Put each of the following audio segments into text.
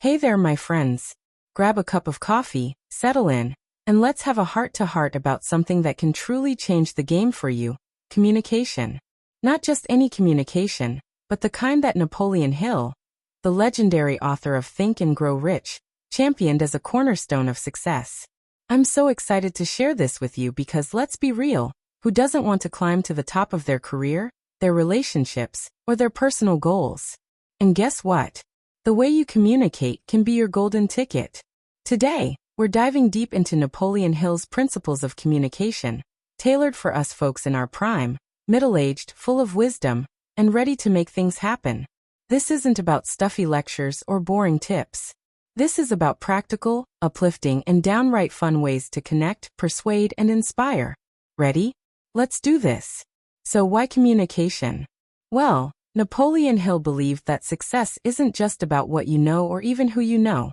Hey there, my friends. Grab a cup of coffee, settle in, and let's have a heart-to-heart about something that can truly change the game for you: communication. Not just any communication, but the kind that Napoleon Hill, the legendary author of Think and Grow Rich, championed as a cornerstone of success. I'm so excited to share this with you because, let's be real, who doesn't want to climb to the top of their career, their relationships, or their personal goals? And guess what? The way you communicate can be your golden ticket. Today, we're diving deep into Napoleon Hill's principles of communication, tailored for us folks in our prime, middle-aged, full of wisdom, and ready to make things happen. This isn't about stuffy lectures or boring tips. This is about practical, uplifting, and downright fun ways to connect, persuade, and inspire. Ready? Let's do this. So why communication? Well, Napoleon Hill believed that success isn't just about what you know or even who you know.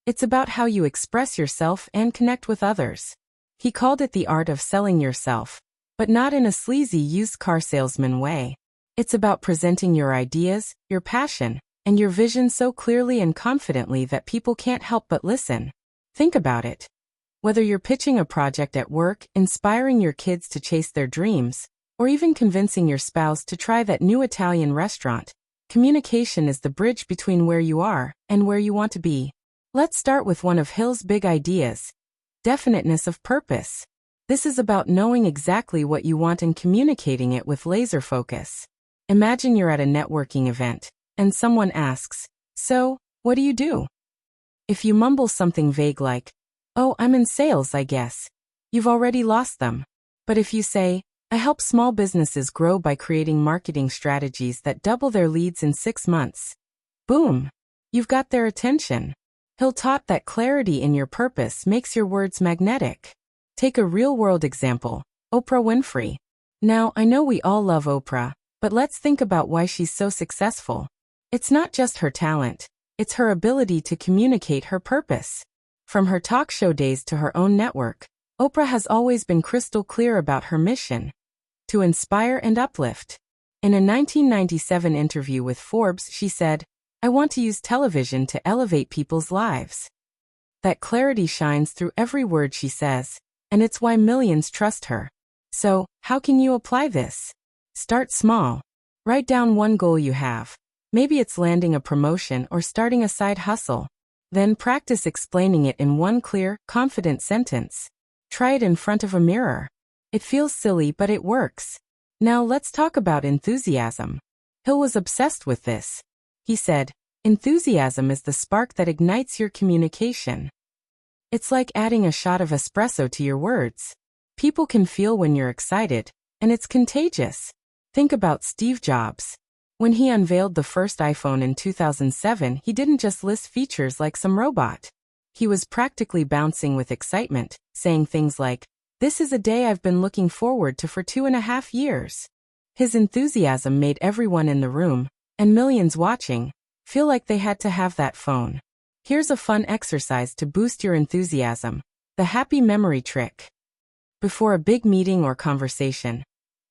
It's about how you express yourself and connect with others. He called it the art of selling yourself, but not in a sleazy used car salesman way. It's about presenting your ideas, your passion, and your vision so clearly and confidently that people can't help but listen. Think about it. Whether you're pitching a project at work, inspiring your kids to chase their dreams, or even convincing your spouse to try that new Italian restaurant, communication is the bridge between where you are and where you want to be. Let's start with one of Hill's big ideas: definiteness of purpose. This is about knowing exactly what you want and communicating it with laser focus. Imagine you're at a networking event, and someone asks, "So, what do you do?" If you mumble something vague like, "Oh, I'm in sales, I guess," you've already lost them. But if you say, "I help small businesses grow by creating marketing strategies that double their leads in 6 months," boom, you've got their attention. Hill taught that clarity in your purpose makes your words magnetic. Take a real-world example: Oprah Winfrey. Now, I know we all love Oprah, but let's think about why she's so successful. It's not just her talent, it's her ability to communicate her purpose. From her talk show days to her own network, Oprah has always been crystal clear about her mission: to inspire and uplift. In a 1997 interview with Forbes, she said, "I want to use television to elevate people's lives." That clarity shines through every word she says, and it's why millions trust her. So, how can you apply this? Start small. Write down one goal you have. Maybe it's landing a promotion or starting a side hustle. Then practice explaining it in one clear, confident sentence. Try it in front of a mirror. It feels silly, but it works. Now let's talk about enthusiasm. Hill was obsessed with this. He said, "Enthusiasm is the spark that ignites your communication." It's like adding a shot of espresso to your words. People can feel when you're excited, and it's contagious. Think about Steve Jobs. When he unveiled the first iPhone in 2007, he didn't just list features like some robot. He was practically bouncing with excitement, saying things like, "This is a day I've been looking forward to for 2.5 years." His enthusiasm made everyone in the room, and millions watching, feel like they had to have that phone. Here's a fun exercise to boost your enthusiasm: the happy memory trick. Before a big meeting or conversation,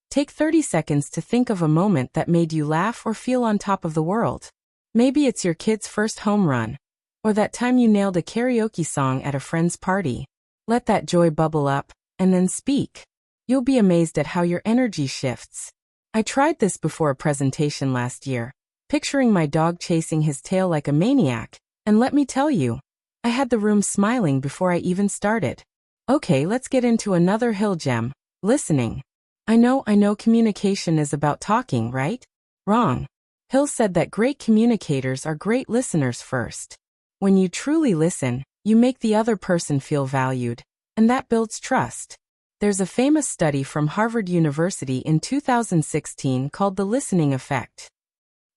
take 30 seconds to think of a moment that made you laugh or feel on top of the world. Maybe it's your kid's first home run, or that time you nailed a karaoke song at a friend's party. Let that joy bubble up, and then speak. You'll be amazed at how your energy shifts. I tried this before a presentation last year, picturing my dog chasing his tail like a maniac, and let me tell you, I had the room smiling before I even started. Okay, let's get into another Hill gem: listening. I know communication is about talking, right? Wrong. Hill said that great communicators are great listeners first. When you truly listen, you make the other person feel valued, and that builds trust. There's a famous study from Harvard University in 2016 called the listening effect.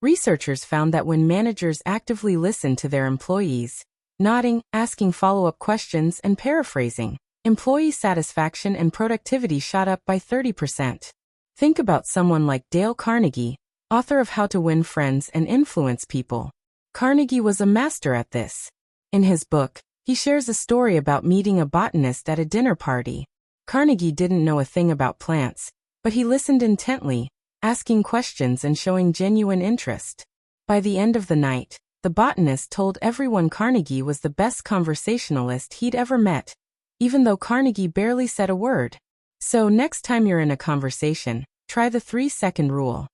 Researchers found that when managers actively listen to their employees, nodding, asking follow-up questions, and paraphrasing, employee satisfaction and productivity shot up by 30%. Think about someone like Dale Carnegie, author of How to Win Friends and Influence People. Carnegie was a master at this. In his book, he shares a story about meeting a botanist at a dinner party. Carnegie didn't know a thing about plants, but he listened intently, asking questions and showing genuine interest. By the end of the night, the botanist told everyone Carnegie was the best conversationalist he'd ever met, even though Carnegie barely said a word. So next time you're in a conversation, try the 3-second rule.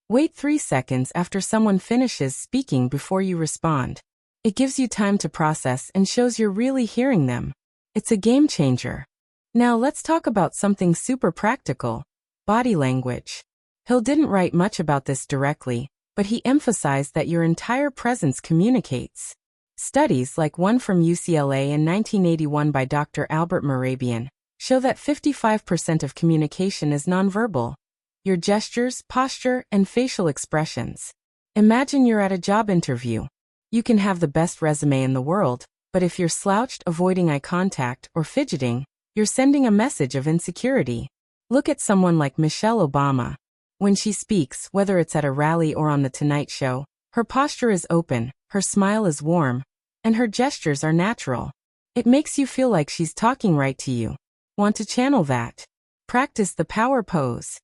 Wait 3 seconds after someone finishes speaking before you respond. It gives you time to process and shows you're really hearing them. It's a game changer. Now let's talk about something super practical: body language. Hill didn't write much about this directly, but he emphasized that your entire presence communicates. Studies like one from UCLA in 1981 by Dr. Albert Mehrabian show that 55% of communication is nonverbal. Your gestures, posture, and facial expressions. Imagine you're at a job interview. You can have the best resume in the world, but if you're slouched, avoiding eye contact, or fidgeting, you're sending a message of insecurity. Look at someone like Michelle Obama. When she speaks, whether it's at a rally or on The Tonight Show, her posture is open, her smile is warm, and her gestures are natural. It makes you feel like she's talking right to you. Want to channel that? Practice the power pose.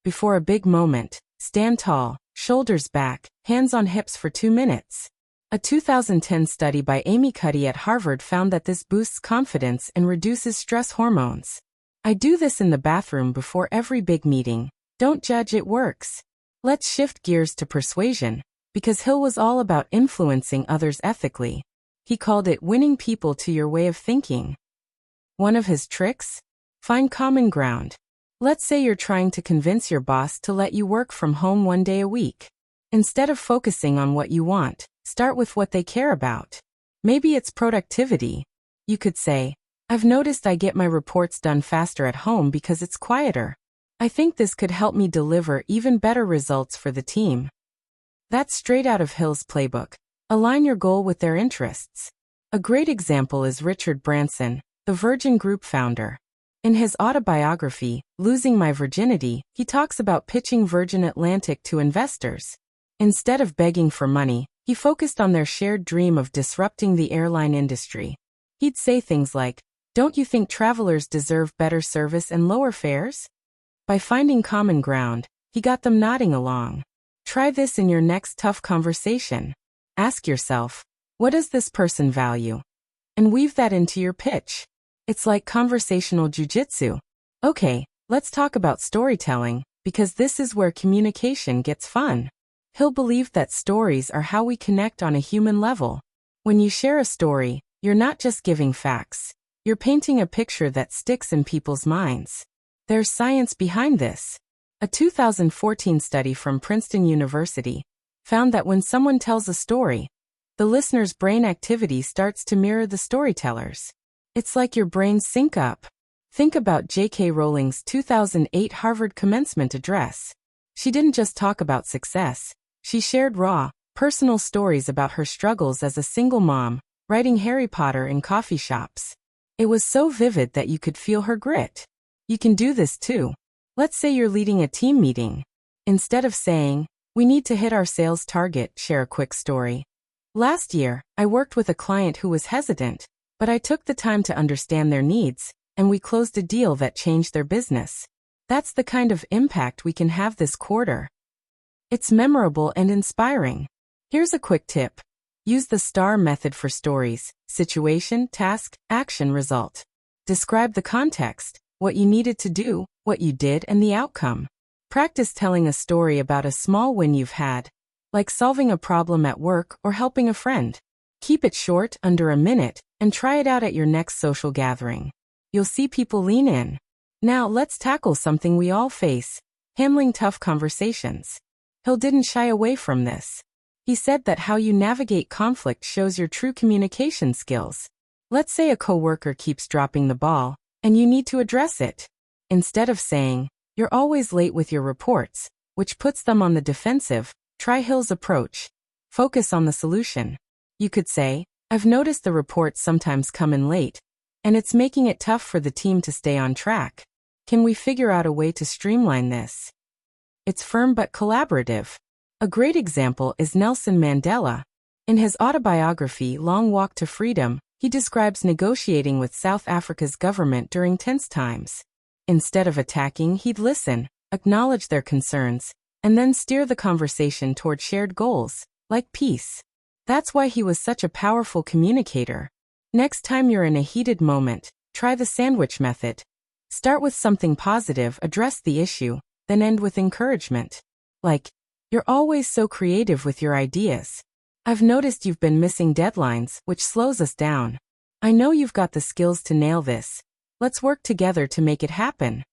Before a big moment, stand tall, shoulders back, hands on hips for 2 minutes. A 2010 study by Amy Cuddy at Harvard found that this boosts confidence and reduces stress hormones. I do this in the bathroom before every big meeting. Don't judge, it works. Let's shift gears to persuasion, because Hill was all about influencing others ethically. He called it winning people to your way of thinking. One of his tricks? Find common ground. Let's say you're trying to convince your boss to let you work from home 1 day a week. Instead of focusing on what you want, start with what they care about. Maybe it's productivity. You could say, "I've noticed I get my reports done faster at home because it's quieter. I think this could help me deliver even better results for the team." That's straight out of Hill's playbook. Align your goal with their interests. A great example is Richard Branson, the Virgin Group founder. In his autobiography, Losing My Virginity, he talks about pitching Virgin Atlantic to investors. Instead of begging for money, he focused on their shared dream of disrupting the airline industry. He'd say things like, "Don't you think travelers deserve better service and lower fares?" By finding common ground, he got them nodding along. Try this in your next tough conversation. Ask yourself, what does this person value? And weave that into your pitch. It's like conversational jujitsu. Okay, let's talk about storytelling, because this is where communication gets fun. Hill believed that stories are how we connect on a human level. When you share a story, you're not just giving facts. You're painting a picture that sticks in people's minds. There's science behind this. A 2014 study from Princeton University found that when someone tells a story, the listener's brain activity starts to mirror the storyteller's. It's like your brains sync up. Think about J.K. Rowling's 2008 Harvard commencement address. She didn't just talk about success. She shared raw, personal stories about her struggles as a single mom, writing Harry Potter in coffee shops. It was so vivid that you could feel her grit. You can do this too. Let's say you're leading a team meeting. Instead of saying, "We need to hit our sales target," share a quick story. "Last year, I worked with a client who was hesitant, but I took the time to understand their needs, and we closed a deal that changed their business. That's the kind of impact we can have this quarter." It's memorable and inspiring. Here's a quick tip. Use the STAR method for stories: situation, task, action, result. Describe the context, what you needed to do, what you did, and the outcome. Practice telling a story about a small win you've had, like solving a problem at work or helping a friend. Keep it short, under a minute, and try it out at your next social gathering. You'll see people lean in. Now let's tackle something we all face: handling tough conversations. Hill didn't shy away from this. He said that how you navigate conflict shows your true communication skills. Let's say a coworker keeps dropping the ball, and you need to address it. Instead of saying, "You're always late with your reports," which puts them on the defensive, try Hill's approach. Focus on the solution. You could say, "I've noticed the reports sometimes come in late, and it's making it tough for the team to stay on track. Can we figure out a way to streamline this?" It's firm but collaborative. A great example is Nelson Mandela. In his autobiography, Long Walk to Freedom, he describes negotiating with South Africa's government during tense times. Instead of attacking, he'd listen, acknowledge their concerns, and then steer the conversation toward shared goals, like peace. That's why he was such a powerful communicator. Next time you're in a heated moment, try the sandwich method. Start with something positive, address the issue, then end with encouragement. Like, "You're always so creative with your ideas. I've noticed you've been missing deadlines, which slows us down. I know you've got the skills to nail this. Let's work together to make it happen."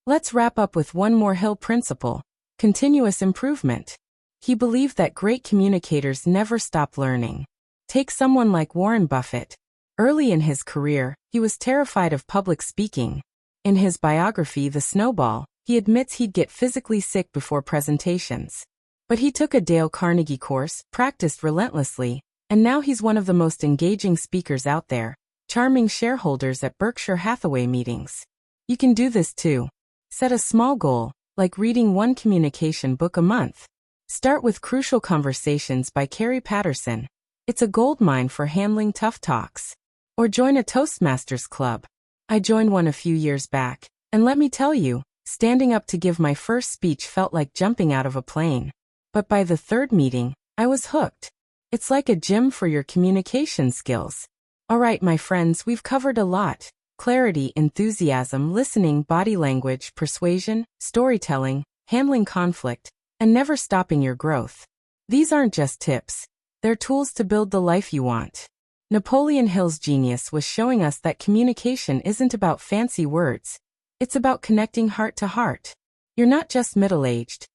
Let's wrap up with one more Hill principle: continuous improvement. He believed that great communicators never stop learning. Take someone like Warren Buffett. Early in his career, he was terrified of public speaking. In his biography, The Snowball, he admits he'd get physically sick before presentations. But he took a Dale Carnegie course, practiced relentlessly, and now he's one of the most engaging speakers out there, charming shareholders at Berkshire Hathaway meetings. You can do this too. Set a small goal, like reading one communication book a month. Start with Crucial Conversations by Carrie Patterson. It's a goldmine for handling tough talks. Or join a Toastmasters club. I joined one a few years back, and let me tell you, standing up to give my first speech felt like jumping out of a plane. But by the third meeting, I was hooked. It's like a gym for your communication skills. Alright, my friends, we've covered a lot. Clarity, enthusiasm, listening, body language, persuasion, storytelling, handling conflict, and never stopping your growth. These aren't just tips. They're tools to build the life you want. Napoleon Hill's genius was showing us that communication isn't about fancy words. It's about connecting heart to heart. You're not just middle-aged.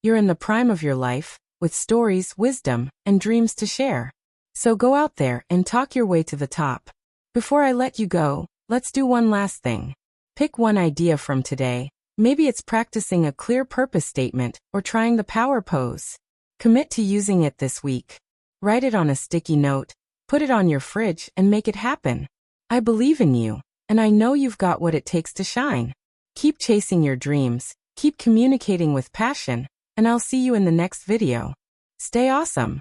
You're in the prime of your life, with stories, wisdom, and dreams to share. So go out there and talk your way to the top. Before I let you go, let's do one last thing. Pick one idea from today. Maybe it's practicing a clear purpose statement or trying the power pose. Commit to using it this week. Write it on a sticky note, put it on your fridge, and make it happen. I believe in you, and I know you've got what it takes to shine. Keep chasing your dreams, keep communicating with passion, and I'll see you in the next video. Stay awesome.